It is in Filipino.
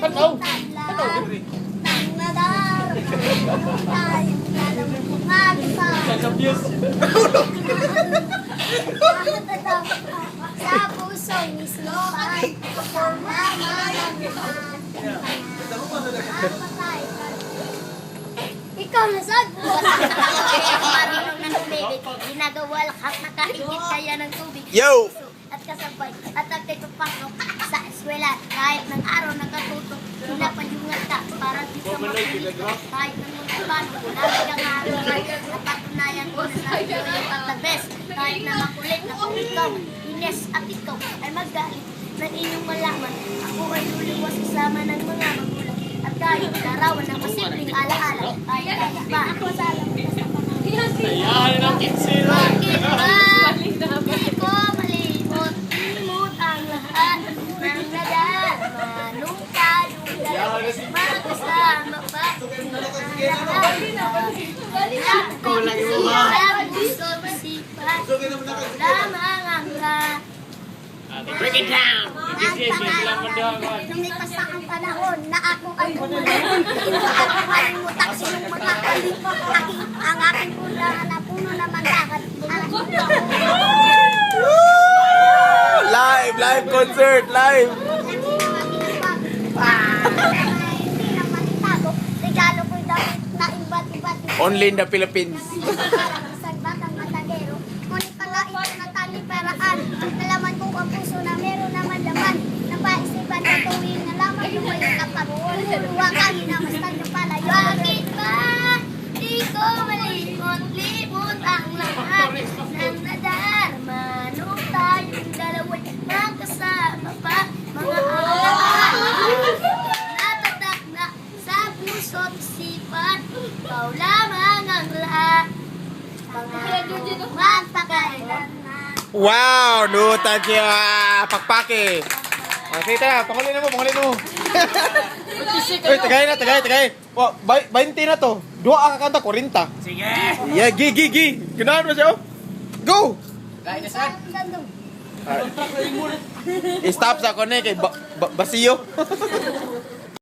Tanaw. Nadar. Tayo magsa. Sasabios. Sa puso mismo ay ikaw na sad. Marunong ng tubig. Ginagawa lahat nakahigit kaya ng tubig. Yo! At kasabay at nagkakapasok sa eskwela kahit ng araw nakatutok pinapayungan ka para di ka mapalito kahit ng mga paano lagi kang halugan napatunayan ko na sa iyo at the best kahit na makulit na kung ikaw Ines at ikaw ay magalit na inyong malaman ako ay luliwas kasama ng mga magulang at kahit larawan ng masimpleng alaala kahit kahit ba ako sa alam Ayan ang kinsira. bakit ba di ko malimot limot ang lahat ng nadarama nung tayong dalawa magkasama pa Kulang yung mga. sa puso isipan lamang ang lahat. Break it down. Sige, lang mo daw. Lumipas na ang panahon na ako ay bumalik. At kalimutak sinong makakalit. Ang aking pundahan na puno na mandakan. Live concert, live. Hindi naman itago. Regalo ko'y damit na iba't-iba't. Only in the Philippines. Isang batang matagero. Ngunit pala ito na taliperaan. Nalaman ko ang puso na meron naman laman. Napaisipan na tuwing nalaman yung may kaparoon. Huwakan na mas tanyo pala yun. Bakit ba? Di ko malimot ang lahat ng nadarama. Nung tayong dalawa'y magkasama pa. Mga alaala. Natatak na sa puso't isipan. Ikaw lamang ang lahat. Magpakailan na. Wow, nuta siya. Pakpake. Sige na, pangulin mo. Uy, tagay. 20 na to. Dua ka kanta, 40. Sige. Yeah, gi. Ganahan mo siya, oh. Go! Kain na saan? Stop sa kone kay Basiyo.